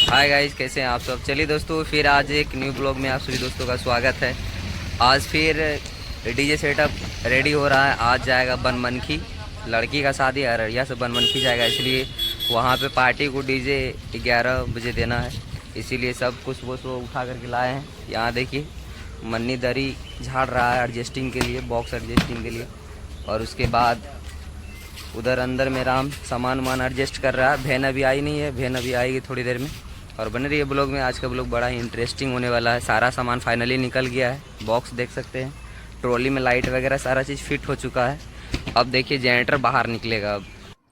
Hi guys, कैसे हैं आप सब। चलिए दोस्तों, फिर आज एक न्यू ब्लॉग में आप सभी दोस्तों का स्वागत है। आज फिर डीजे सेटअप रेडी हो रहा है। आज जाएगा बनमनखी, लड़की का शादी अररिया से बनमनखी जाएगा, इसलिए वहाँ पे पार्टी को डीजे 11 बजे देना है। इसीलिए सब कुछ वो उठा करके लाए हैं। यहाँ देखिए, मन्नी दरी झाड़ रहा है एडजस्टिंग के लिए, बॉक्स एडजस्टिंग के लिए। और उसके बाद उधर अंदर में राम सामान वामान एडजस्ट कर रहा है। बहन अभी आई नहीं है, बहन अभी आएगी थोड़ी देर में। और बने रहिए ब्लॉग में। आज का ब्लॉग बड़ा ही इंटरेस्टिंग होने वाला है। सारा सामान फाइनली निकल गया है। बॉक्स देख सकते हैं, ट्रॉली में लाइट वगैरह सारा चीज़ फिट हो चुका है। अब देखिए जनरेटर बाहर निकलेगा। अब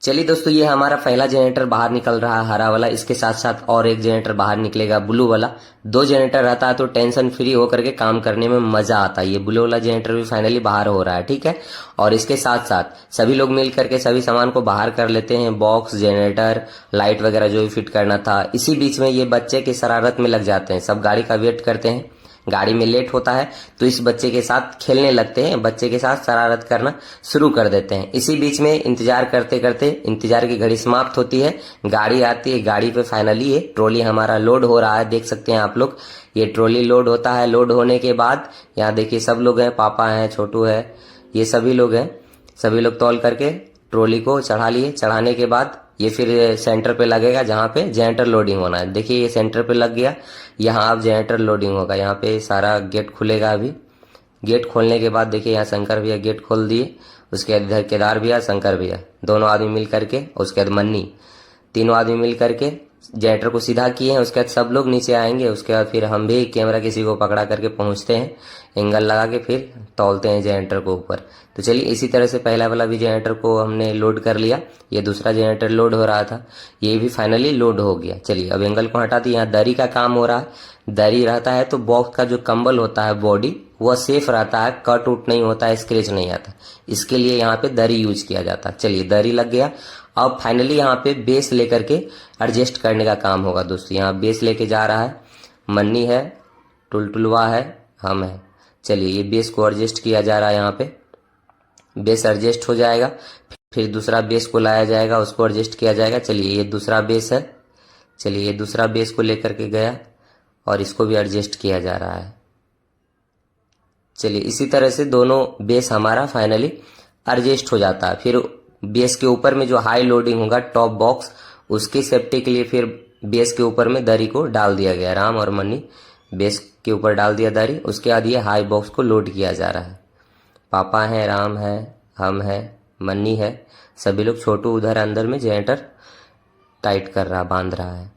चलिए दोस्तों, ये हमारा पहला जनरेटर बाहर निकल रहा है, हरा वाला। इसके साथ साथ और एक जनरेटर बाहर निकलेगा, ब्लू वाला। 2 जनरेटर रहता है तो टेंशन फ्री होकर के काम करने में मजा आता है। ये ब्लू वाला जनरेटर भी फाइनली बाहर हो रहा है, ठीक है। और इसके साथ साथ सभी लोग मिल करके सभी सामान को बाहर कर लेते हैं, बॉक्स, जनरेटर, लाइट वगैरह जो भी फिट करना था। इसी बीच में ये बच्चे की शरारत में लग जाते हैं। सब गाड़ी का वेट करते हैं, गाड़ी में लेट होता है तो इस बच्चे के साथ खेलने लगते हैं, बच्चे के साथ शरारत करना शुरू कर देते हैं। इसी बीच में इंतजार करते करते इंतजार की घड़ी समाप्त होती है, गाड़ी आती है। गाड़ी पे फाइनली ये ट्रॉली हमारा लोड हो रहा है, देख सकते हैं आप लोग। ये ट्रॉली लोड होता है। लोड होने के बाद यहाँ देखिए सब लोग हैं, पापा हैं, छोटू है, ये सभी लोग हैं। सभी लोग तौल करके ट्रॉली को चढ़ा लिए। चढ़ाने के बाद ये फिर सेंटर पे लगेगा जहाँ पे जनरेटर लोडिंग होना है। देखिए ये सेंटर पे लग गया, यहाँ अब जनरेटर लोडिंग होगा। यहाँ पे सारा गेट खुलेगा। अभी गेट खोलने के बाद देखिए यहाँ शंकर भैया गेट खोल दिए। उसके बाद इधर केदार भैया, शंकर भैया, दोनों आदमी मिल करके, उसके बाद मन्नी, तीनों आदमी मिल करके जनरेटर को सीधा किए हैं। उसके बाद सब लोग नीचे आएंगे। उसके बाद फिर हम भी कैमरा किसी को पकड़ा करके पहुंचते हैं, एंगल लगा के फिर तौलते हैं जनरेटर को ऊपर। तो चलिए इसी तरह से पहला वाला भी जनरेटर को हमने लोड कर लिया। ये दूसरा जनरेटर लोड हो रहा था, ये भी फाइनली लोड हो गया। चलिए अब एंगल को हटा दिए। यहाँ दरी का काम हो रहा है। दरी रहता है तो बॉक्स का जो कंबल होता है, बॉडी, वह सेफ रहता है, कट उट नहीं होता है, स्क्रैच नहीं आता। इसके लिए यहाँ पे दरी यूज किया जाता है। चलिए दरी लग गया। अब फाइनली यहाँ पे बेस लेकर के एडजस्ट करने का काम होगा दोस्तों। यहाँ बेस लेके जा रहा है, मन्नी है, टुलटुलवा है, हम है। चलिए ये बेस को एडजस्ट किया जा रहा है। यहाँ पे बेस एडजस्ट हो जाएगा, फिर दूसरा बेस को लाया जाएगा, उसको एडजस्ट किया जाएगा। चलिए ये दूसरा बेस है। चलिए ये दूसरा बेस को लेकर के गया और इसको भी एडजस्ट किया जा रहा है। चलिए इसी तरह से दोनों बेस हमारा फाइनली एडजस्ट हो जाता है। फिर बेस के ऊपर में जो हाई लोडिंग होगा, टॉप बॉक्स, उसकी सेफ्टी के लिए फिर बेस के ऊपर में दरी को डाल दिया गया। राम और मन्नी बेस के ऊपर डाल दिया दरी। उसके बाद ये हाई बॉक्स को लोड किया जा रहा है। पापा है, राम है, हम है, मन्नी है, सभी लोग। छोटू उधर अंदर में जनरेटर टाइट कर रहा, बांध रहा है।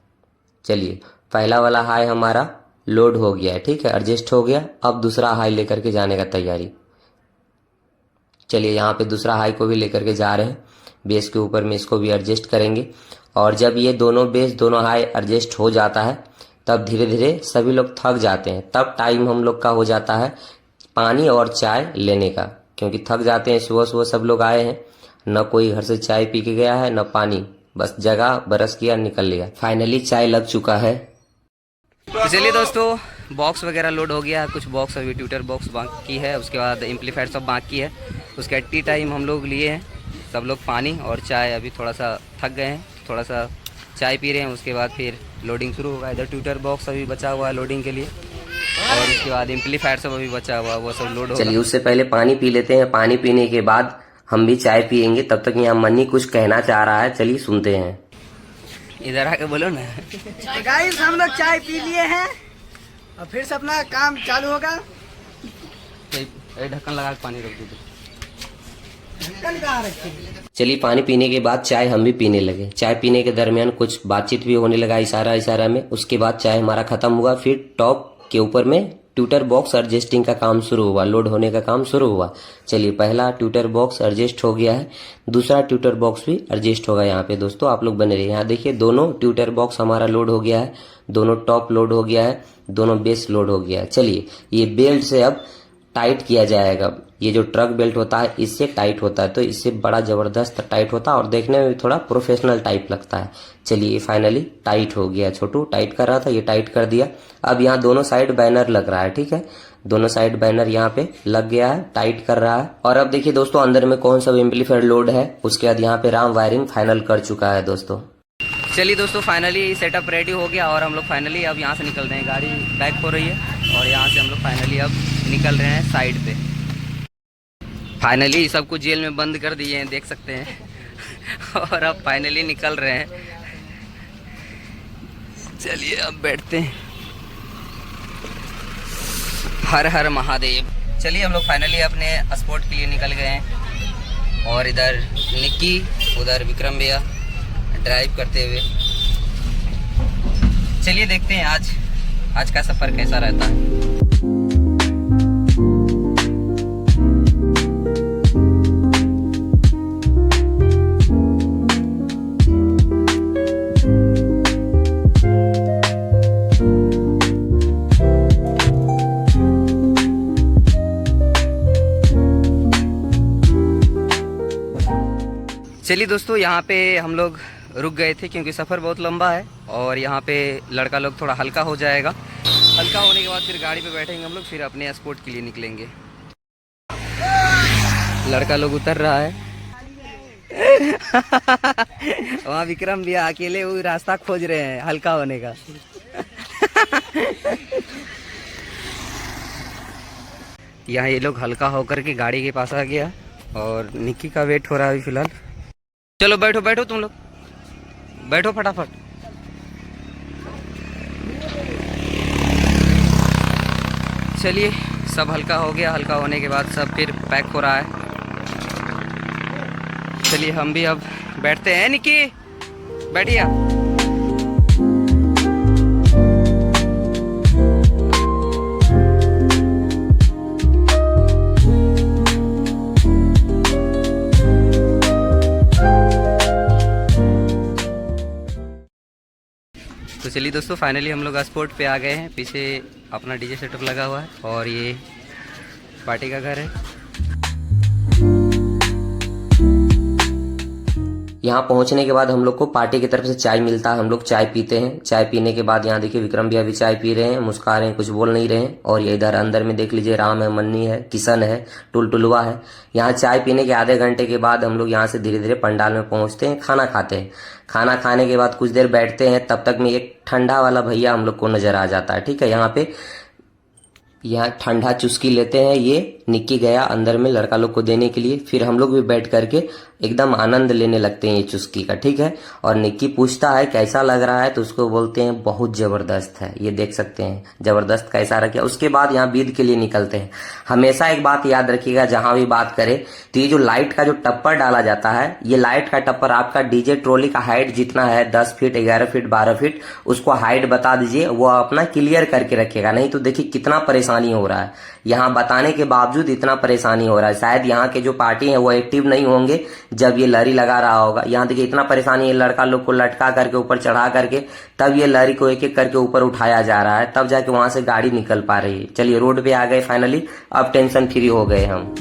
चलिए पहला वाला हाई हमारा लोड हो गया है, ठीक है, एडजस्ट हो गया। अब दूसरा हाई लेकर के जाने का तैयारी। चलिए यहाँ पे दूसरा हाई को भी लेकर के जा रहे हैं। बेस के ऊपर में इसको भी एडजस्ट करेंगे। और जब ये दोनों बेस, दोनों हाई एडजस्ट हो जाता है, तब धीरे धीरे सभी लोग थक जाते हैं। तब टाइम हम लोग का हो जाता है पानी और चाय लेने का, क्योंकि थक जाते हैं। सुबह सुबह सब लोग आए हैं, न कोई घर से चाय पी के गया है, न पानी, बस जगह ब्रश किया, निकल लिया। फाइनली चाय लग चुका है। चलिए दोस्तों, बॉक्स वगैरह लोड हो गया है। कुछ बॉक्स अभी ट्यूटर बॉक्स बाकी है, उसके बाद एम्पलीफायर सब बाकी है। उसके बाद टी टाइम हम लोग लिए हैं, सब लोग पानी और चाय। अभी थोड़ा सा थक गए हैं, थोड़ा सा चाय पी रहे हैं। उसके बाद फिर लोडिंग शुरू होगा। इधर ट्यूटर बॉक्स अभी बचा हुआ है लोडिंग के लिए, और उसके बाद एम्पलीफायर सब अभी बचा हुआ है, वो सब लोड होगा। चलिए उससे पहले पानी पी लेते हैं। पानी पीने के बाद हम भी चाय पियेंगे। तब तक यहाँ मन्नी कुछ कहना चाह रहा है, चलिए सुनते हैं। इधर आके बोलो ना। तो गाइस हम लोग चाय पी लिए हैं और फिर से अपना काम चालू होगा। ढक्कन लगा के पानी रख दीजिए। ढक्कन कहाँ रखेंगे? चलिए पानी पीने के बाद चाय हम भी पीने लगे। चाय पीने के दरमियान कुछ बातचीत भी होने लगा, इशारा इशारा में। उसके बाद चाय हमारा खत्म हुआ। फिर टॉप के ऊपर में ट्यूटर बॉक्स एडजस्टिंग का काम शुरू हुआ, लोड होने का काम शुरू हुआ। चलिए पहला ट्यूटर बॉक्स एडजस्ट हो गया है, दूसरा ट्यूटर बॉक्स भी एडजस्ट होगा। यहाँ पे दोस्तों आप लोग बने रहिए। यहाँ देखिए दोनों ट्यूटर बॉक्स हमारा लोड हो गया है, दोनों टॉप लोड हो गया है, दोनों बेस लोड हो गया है। चलिए ये बेल्ट से अब टाइट किया जाएगा। ये जो ट्रक बेल्ट होता है इससे टाइट होता है, तो इससे बड़ा जबरदस्त टाइट होता है और देखने में भी थोड़ा प्रोफेशनल टाइप लगता है। चलिए फाइनली टाइट हो गया। छोटू टाइट कर रहा था, ये टाइट कर दिया। अब यहाँ दोनों साइड बैनर लग रहा है, ठीक है, दोनों साइड बैनर यहाँ पे लग गया है, टाइट कर रहा है। और अब देखिए दोस्तों अंदर में कौन सा एम्पलीफायर लोड है। उसके बाद यहाँ पे राम वायरिंग फाइनल कर चुका है दोस्तों। चलिए दोस्तों, फाइनली सेटअप रेडी हो गया और हम लोग फाइनली अब यहाँ से निकल रहे हैं। गाड़ी बैक हो रही है और यहाँ से हम लोग फाइनली अब निकल रहे हैं साइड पे। फाइनली सबको जेल में बंद कर दिए हैं, देख सकते हैं। और अब फाइनली निकल रहे हैं। चलिए अब बैठते हैं। हर हर महादेव। चलिए हम लोग फाइनली अपने स्पॉट के लिए निकल गए हैं और इधर निक्की, उधर विक्रम भैया ड्राइव करते हुए। चलिए देखते हैं आज का सफ़र कैसा रहता है। चलिए दोस्तों, यहाँ पे हम लोग रुक गए थे क्योंकि सफ़र बहुत लंबा है और यहाँ पे लड़का लोग थोड़ा हल्का हो जाएगा। हल्का होने के बाद फिर गाड़ी पे बैठेंगे हम लोग, फिर अपने स्पॉट के लिए निकलेंगे। लड़का लोग उतर रहा है। वहाँ विक्रम भी अकेले वो रास्ता खोज रहे हैं हल्का होने का। यहाँ ये लोग हल्का होकर के गाड़ी के पास आ गया और निक्की का वेट हो रहा है अभी फिलहाल। चलो बैठो बैठो, तुम लोग बैठो फटाफट। चलिए सब हल्का हो गया। हल्का होने के बाद सब फिर पैक हो रहा है। चलिए हम भी अब बैठते हैं। निक्की बैठिए। तो चलिए दोस्तों, फाइनली हम लोग स्पॉट पे आ गए हैं। पीछे अपना डीजे सेटअप लगा हुआ है और ये पार्टी का घर है। यहाँ पहुँचने के बाद हम लोग को पार्टी की तरफ से चाय मिलता है। हम लोग चाय पीते हैं। चाय पीने के बाद यहाँ देखिए विक्रम भैया भी चाय पी रहे हैं, मुस्कुरा रहे हैं, कुछ बोल नहीं रहे हैं। और ये इधर अंदर में देख लीजिए, राम है, मन्नी है, किशन है, टुलटुलवा है। यहाँ चाय पीने के आधे घंटे के बाद हम लोग यहाँ से धीरे धीरे पंडाल में पहुँचते हैं, खाना खाते हैं। खाना खाने के बाद कुछ देर बैठते हैं। तब तक में एक ठंडा वाला भैया हम लोग को नजर आ जाता है। ठीक है, यहाँ ठंडा चुस्की लेते हैं। ये निक्की गया अंदर में लड़का लोग को देने के लिए। फिर हम लोग भी बैठ करके एकदम आनंद लेने लगते हैं ये चुस्की का। ठीक है, और निक्की पूछता है कैसा लग रहा है, तो उसको बोलते हैं बहुत जबरदस्त है। ये देख सकते हैं जबरदस्त कैसा रखा। उसके बाद यहाँ बीद के लिए निकलते हैं। हमेशा एक बात याद रखिएगा, जहां भी बात करें तो ये जो लाइट का जो टप्पर डाला जाता है, ये लाइट का टप्पर आपका डीजे ट्रॉली का हाइट जितना है 10 फीट, 11 फीट, 12 फीट, उसको हाइट बता दीजिए। वो अपना क्लियर करके रखेगा, नहीं तो देखिए कितना परेशानी हो रहा है। यहाँ बताने के बावजूद इतना परेशानी हो रहा है। शायद यहाँ के जो पार्टी है वो एक्टिव नहीं होंगे जब ये लरी लगा रहा होगा। यहाँ देखिए इतना परेशानी है, लड़का लोग को लटका करके ऊपर चढ़ा करके तब ये लरी को एक एक करके ऊपर उठाया जा रहा है, तब जाके वहां से गाड़ी निकल पा रही है। चलिए रोड पे आ गए फाइनली, अब टेंशन फ्री हो गए हम।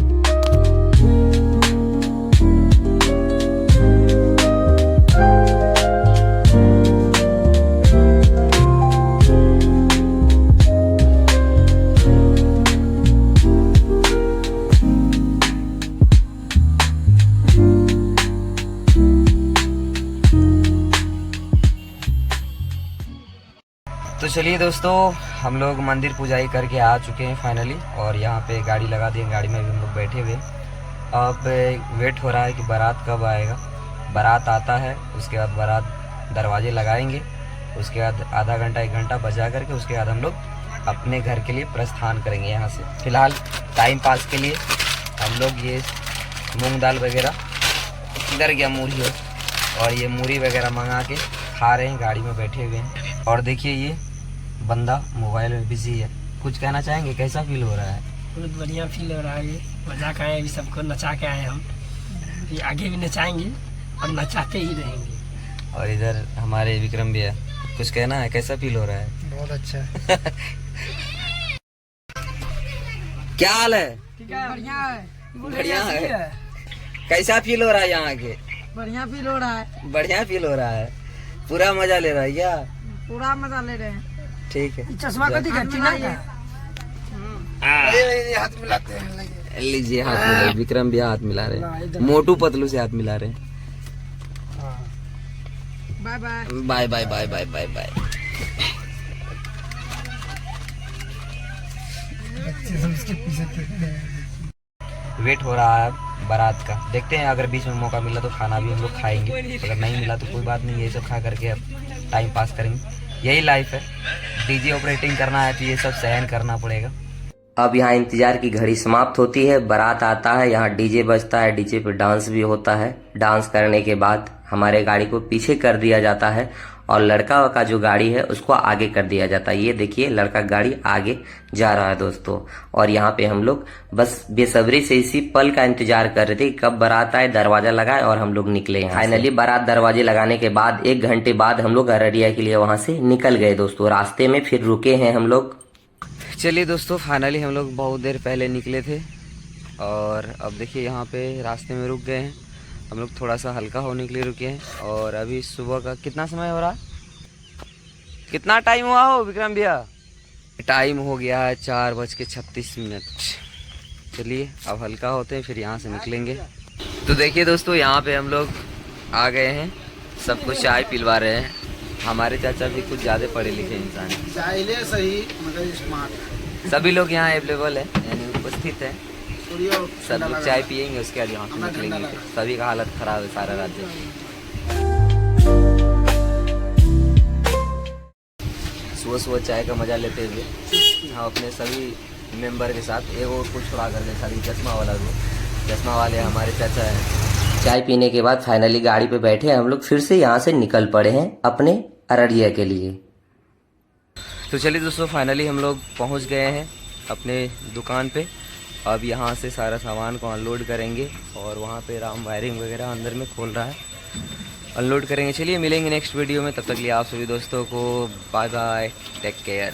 तो चलिए दोस्तों, हम लोग मंदिर पूजाई करके आ चुके हैं फाइनली और यहाँ पे गाड़ी लगा दी। गाड़ी में भी हम लोग बैठे हुए। अब वेट हो रहा है कि बारात कब आएगा। बारात आता है, उसके बाद बारात दरवाजे लगाएंगे, उसके बाद आधा घंटा 1 घंटा बजा करके उसके बाद हम लोग अपने घर के लिए प्रस्थान करेंगे यहाँ से। फिलहाल टाइम पास के लिए हम लोग ये मूंग दाल वगैरह, इधर गया मूरी हो, और ये मूरी वगैरह मंगा के खा रहे हैं, गाड़ी में बैठे हुए हैं। और देखिए ये बंदा मोबाइल में बिजी है। कुछ कहना चाहेंगे, कैसा फील हो रहा है? बहुत बढ़िया फील हो रहा है। ये मजा के आए, अभी सबको नचा के आए हम, ये आगे भी नचाएंगे और नचाते ही रहेंगे। और इधर हमारे विक्रम भैया, कुछ कहना है, कैसा फील हो रहा है? बहुत अच्छा। क्या हाल है? बढ़िया है, बढ़िया है। कैसा फील हो रहा है यहाँ के? बढ़िया फील हो रहा है। बढ़िया फील हो रहा है, पूरा मजा ले रहा है क्या? पूरा मजा ले रहे हैं। ठीक है, चश्मा का दिखाती ना, हाथ मिलाते हैं। लीजिए हाथ मिला। विक्रम भैया हाथ मिला रहे हैं, मोटू पतलू से हाथ मिला रहे हैं। Bye bye. Bye bye bye bye bye bye. Wait हो रहा है बारात का, देखते हैं अगर बीच में मौका मिला तो खाना भी हम लोग खाएंगे, अगर नहीं मिला तो कोई बात नहीं, ये सब खा करके अब टाइम पास करेंगे। यही लाइफ है, डीजे ऑपरेटिंग करना है तो ये सब सहन करना पड़ेगा। अब यहाँ इंतजार की घड़ी समाप्त होती है, बारात आता है, यहाँ डीजे बजता है, डीजे पे डांस भी होता है। डांस करने के बाद हमारे गाड़ी को पीछे कर दिया जाता है और लड़का का जो गाड़ी है उसको आगे कर दिया जाता है। ये देखिए लड़का गाड़ी आगे जा रहा है दोस्तों। और यहाँ पे हम लोग बस बेसब्री से इसी पल का इंतजार कर रहे थे कब बारात आए, दरवाजा लगाए और हम लोग निकले। फाइनली बारात दरवाजे लगाने के बाद 1 घंटे बाद हम लोग अररिया के लिए वहां से निकल गए दोस्तों। रास्ते में फिर रुके हैं हम लोग। चलिए दोस्तों, फाइनली हम लोग बहुत देर पहले निकले थे और अब देखिए यहाँ पे रास्ते में रुक गए हैं। हम लोग थोड़ा सा हल्का होने के लिए रुके हैं और अभी सुबह का कितना समय हो रहा, कितना टाइम हुआ हो विक्रम भैया? टाइम हो गया है 4:36। चलिए अब हल्का होते हैं फिर यहाँ से निकलेंगे। तो देखिए दोस्तों, यहाँ पे हम लोग आ गए हैं, सबको चाय पिलवा रहे हैं। हमारे चाचा भी कुछ ज़्यादा पढ़े लिखे इंसान हैं, चाय ले सही मगर स्मार्ट। सभी लोग यहाँ अवेलेबल है, यानी उपस्थित है। सब लोग चाय पियेंगे, उसके बाद यहाँ से निकलेंगे। सभी का हालत खराब है सारा राज्य। सुबह सुबह चाय का मजा लेते हुए हम अपने सभी मेंबर के साथ एक और कुछ उड़ा कर ले, सारी चश्मा वाला भी, चश्मा वाले हमारे चाचा है। चाय पीने के बाद फाइनली गाड़ी पे बैठे हम लोग फिर से यहाँ से निकल पड़े हैं अपने अररिया के लिए। तो चलिए दोस्तों, फाइनली हम लोग पहुँच गए हैं अपने दुकान पे। अब यहाँ से सारा सामान को अनलोड करेंगे और वहाँ पे राम वायरिंग वगैरह अंदर में खोल रहा है, अनलोड करेंगे। चलिए मिलेंगे नेक्स्ट वीडियो में, तब तक लिए आप सभी दोस्तों को बाय बाय, टेक केयर।